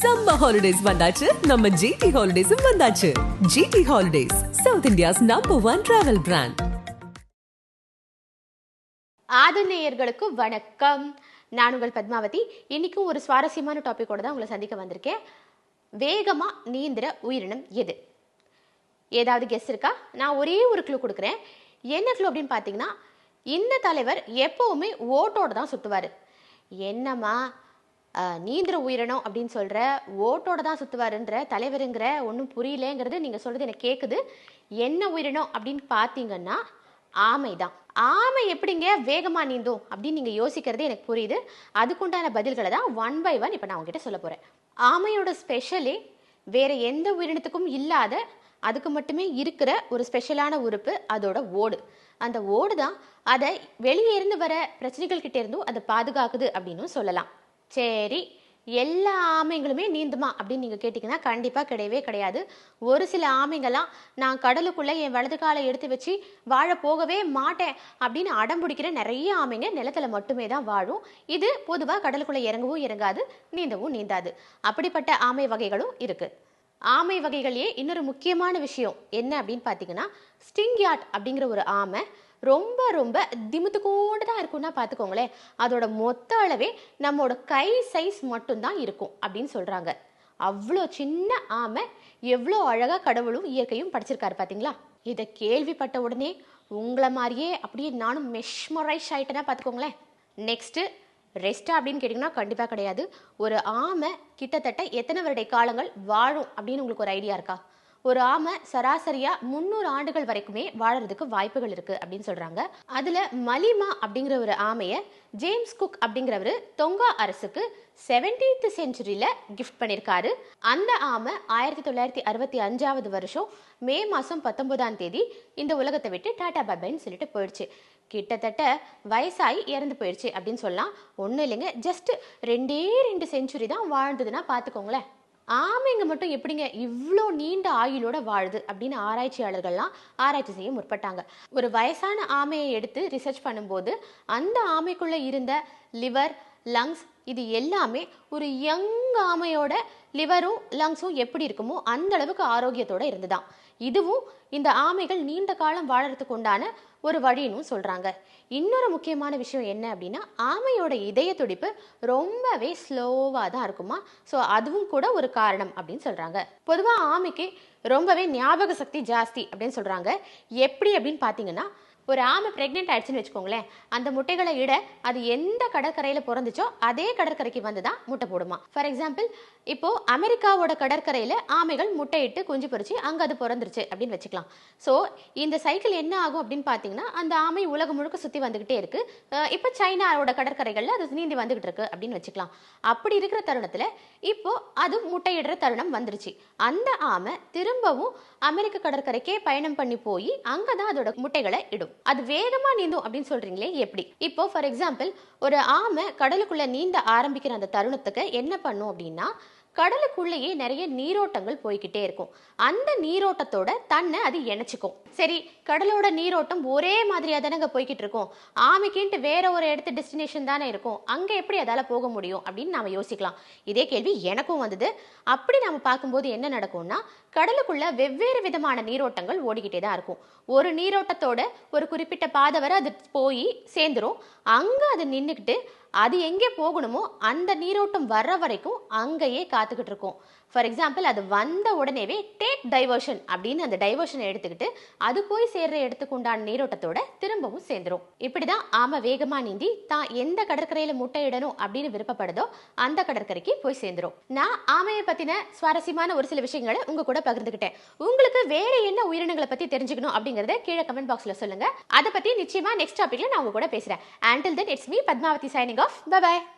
Summer holidays வந்தாச்சு நம்ம GT Holidays வந்தாச்சு. GT Holidays, South India's #1 travel brand. ஆதநேயர்களுக்கு வணக்கம். நான் உங்கள் பத்மாவதி. இன்னைக்கும் ஒரு சுவாரஸ்யமான டாபிக்கோட தான் உங்களை சந்திக்க வந்திருக்கேன். வேகமா நீந்திர உயிரினம் எது? ஏதாவது கெஸ் இருக்கா? நான் ஒரே ஒரு க்ளூ கொடுக்குறேன். என்ன க்ளூ அப்படின்னு பார்த்தீங்கன்னா, இந்த தலைவர் எப்பவுமே ஓட்டோட தான் சுற்றுவார். என்னம்மா நீந்திர உயிரினம் அப்படின்னு சொல்கிற, ஓட்டோட தான் சுற்றுவாருன்ற, தலைவருங்கிற, ஒன்றும் புரியலேங்கிறது நீங்கள் சொல்கிறது எனக்கு கேட்குது. என்ன உயிரினம் அப்படின்னு பார்த்தீங்கன்னா ஆமை தான். ஆமை எப்படிங்க வேகமாக நீந்தும் அப்படின்னு நீங்கள் யோசிக்கிறதே எனக்கு புரியுது. அதுக்குண்டான பதில்களை தான் ஒன் பை ஒன் இப்போ நான் உங்ககிட்ட சொல்ல போகிறேன். ஆமையோட ஸ்பெஷலே வேறு எந்த உயிரினத்துக்கும் இல்லாத, அதுக்கு மட்டுமே இருக்கிற ஒரு ஸ்பெஷலான உறுப்பு அதோட ஓடு. அந்த ஓடு தான் அதை வெளியே இருந்து வர பிரச்சனைகள் கிட்டே இருந்தும் அதை பாதுகாக்குது அப்படின்னு சொல்லலாம். சரி, எல்லா ஆமைங்களுமே நீந்துமா அப்படின்னு நீங்கள் கேட்டிங்கன்னா கண்டிப்பாக கிடையவே கிடையாது. ஒரு சில ஆமைங்கள்லாம் நான் கடலுக்குள்ளே என் வலது காலை எடுத்து வச்சு வாழ போகவே மாட்டேன் அப்படின்னு அடம்பிடிக்கிற நிறைய ஆமைங்க நிலத்தில் மட்டுமே தான் வாழும். இது பொதுவாக கடலுக்குள்ளே இறங்கவும் இறங்காது, நீந்தவும் நீந்தாது. அப்படிப்பட்ட ஆமை வகைகளும் இருக்குது. ஆமை வகைகளையே இன்னொரு முக்கியமான விஷயம் என்ன அப்படின்னு பார்த்தீங்கன்னா, ஸ்டிங்யார்ட் அப்படிங்கிற ஒரு ஆமை ரொம்ப ரொம்ப திமுத்துக்கோண்டு தான் இருக்கும்னா பார்த்துக்கோங்களேன். அதோட மொத்த அளவே நம்மளோட கை சைஸ் மட்டும்தான் இருக்கும் அப்படின்னு சொல்கிறாங்க. அவ்வளோ சின்ன ஆமை எவ்வளோ அழகாக கடவுளும் இயற்கையும் படைச்சிருக்காரு பார்த்தீங்களா? இதை கேள்விப்பட்ட உடனே உங்களை மாதிரியே அப்படியே நானும் மெஷ்மரைஸ் ஆகிட்டேன்னா பார்த்துக்கோங்களேன். நெக்ஸ்ட்டு ரெஸ்டா அப்படின்னு கேட்டிங்கன்னா கண்டிப்பாக கிடையாது. ஒரு ஆமை கிட்டத்தட்ட எத்தனை வருட காலங்கள் வாழும் அப்படின்னு உங்களுக்கு ஒரு ஐடியா இருக்கா? ஒரு ஆமை சராசரியாக 300 ஆண்டுகள் வரைக்குமே வாழறதுக்கு வாய்ப்புகள் இருக்குது அப்படின்னு சொல்கிறாங்க. அதில் மலிமா அப்படிங்கிற ஒரு ஆமையை ஜேம்ஸ் குக் அப்படிங்கிறவர் தொங்கா அரசுக்கு 17th centuryல கிஃப்ட் பண்ணியிருக்காரு. அந்த ஆமை 1965 வருஷம் மே மாதம் 19ஆம் தேதி இந்த உலகத்தை விட்டு டாடா பாபாய்ன்னு சொல்லிட்டு போயிடுச்சு. கிட்டத்தட்ட வயசாகி இறந்து போயிடுச்சு அப்படின்னு சொல்லலாம். ஒன்றும் இல்லைங்க, ஜஸ்ட் 2 செஞ்சுரி தான் வாழ்ந்ததுன்னா பார்த்துக்கோங்களேன். ஆமைங்க மட்டும் எப்படிங்க இவ்வளோ நீண்ட ஆயுளோட வாழுது அப்படின்னு ஆராய்ச்சியாளர்கள்லாம் ஆராய்ச்சி செய்ய முற்பட்டாங்க. ஒரு வயசான ஆமையை எடுத்து ரிசர்ச் பண்ணும்போது அந்த ஆமைக்குள்ளே இருந்த லிவர், லங்ஸ் இது எல்லாமே ஒரு யங் ஆமையோட லிவரும் லங்ஸும் எப்படி இருக்குமோ அந்த அளவுக்கு ஆரோக்கியத்தோடு இருந்துதான். இதுவும் இந்த ஆமைகள் நீண்ட காலம் வாழறதுக்கு உண்டான ஒரு வழின்னு சொல்கிறாங்க. இன்னொரு முக்கியமான விஷயம் என்ன அப்படின்னா, ஆமையோட இதய துடிப்பு ரொம்பவே ஸ்லோவாக தான் இருக்குமா. ஸோ அதுவும் கூட ஒரு காரணம் அப்படின்னு சொல்கிறாங்க. பொதுவாக ஆமைக்கு ரொம்பவே ஞாபக சக்தி ஜாஸ்தி அப்படின்னு சொல்கிறாங்க. எப்படி அப்படின்னு பார்த்தீங்கன்னா, ஒரு ஆமை ப்ரெக்னென்ட் ஆயிடுச்சுன்னு வச்சுக்கோங்களேன், அந்த முட்டைகளை இட அது எந்த கடற்கரையில் பிறந்துச்சோ அதே கடற்கரைக்கு வந்து தான் முட்டை போடுமா. ஃபார் எக்ஸாம்பிள், இப்போது அமெரிக்காவோட கடற்கரையில் ஆமைகள் முட்டையிட்டு குஞ்சு பொறிச்சு அங்கே அது பிறந்துருச்சு அப்படின்னு வச்சுக்கலாம். ஸோ இந்த சைக்கிள் என்ன ஆகும் அப்படின்னு பார்த்தீங்கன்னா, அந்த ஆமை உலகம் முழுக்க சுற்றி வந்துக்கிட்டே இருக்குது. இப்போ சைனாவோட கடற்கரைகளில் அது நீந்தி வந்துக்கிட்டு இருக்கு அப்படின்னு வச்சுக்கலாம். அப்படி இருக்கிற தருணத்தில் இப்போது அது முட்டையிடுற தருணம் வந்துருச்சு. அந்த ஆமை திரும்பவும் அமெரிக்க கடற்கரைக்கே பயணம் பண்ணி போய் அங்கே தான் அதோட முட்டைகளை இடும். அது வேகமா நீந்தும் அப்படின்னு சொல்றீங்களே எப்படி? இப்போ ஃபார் எக்ஸாம்பிள், ஒரு ஆமை கடலுக்குள்ள நீந்த ஆரம்பிக்கிற அந்த தருணத்துக்கு என்ன பண்ணும் அப்படின்னா, கடலுக்குள்ளேயே நிறைய நீரோட்டங்கள் போய்கிட்டே இருக்கும். அந்த நீரோட்டத்தோட தன்னை அது இணைச்சிக்கும். சரி, கடலோட நீரோட்டம் ஒரே மாதிரியாக தானே போய்கிட்டு இருக்கும், ஆமைக்கின்ட்டு வேற ஒரு இடத்து டெஸ்டினேஷன் தானே இருக்கும், அங்கே எப்படி அதால் போக முடியும் அப்படின்னு நாம் யோசிக்கலாம். இதே கேள்வி எனக்கும் வந்தது. அப்படி நாம் பார்க்கும்போது என்ன நடக்கும்னா, கடலுக்குள்ள வெவ்வேறு விதமான நீரோட்டங்கள் ஓடிக்கிட்டே தான் இருக்கும். ஒரு நீரோட்டத்தோட ஒரு குறிப்பிட்ட பாதை வரை அது போய் சேர்ந்துரும். அங்கே அது நின்றுக்கிட்டு அது எங்கே போகணுமோ அந்த நீரோட்டம் வர்ற வரைக்கும் அங்கேயே காத்துக்கிட்டு இருக்கும். ஃபார் எக்ஸாம்பிள், அது வந்த உடனேவே டேக் டைவர்ஷன் அப்படின்னு அந்த டைவர்ஷனை எடுத்துக்கிட்டு அது போய் சேர்ற இடத்துக்கு உண்டான நீரோட்டத்தோட திரும்பவும் சேர்ந்துடும். இப்படி தான் ஆமை வேகமாக நீந்தி தான் எந்த கடற்கரையில் முட்டையிடணும் அப்படின்னு விருப்பப்படுதோ அந்த கடற்கரைக்கு போய் சேர்ந்துடும். நான் ஆமையை பற்றின சுவாரஸ்யமான ஒரு சில விஷயங்களை உங்க கூட பகிர்ந்துக்கிட்டேன். உங்களுக்கு வேற என்ன உயிரினங்களை பற்றி தெரிஞ்சுக்கணும் அப்படிங்கிறத கீழே கமெண்ட் பாக்ஸில் சொல்லுங்க. அதை பற்றி நிச்சயமாக நெக்ஸ்ட் டாபிக்ல நான் உங்க கூட பேசுகிறேன். Until then, it's me, Padmavati, signing off. Bye bye.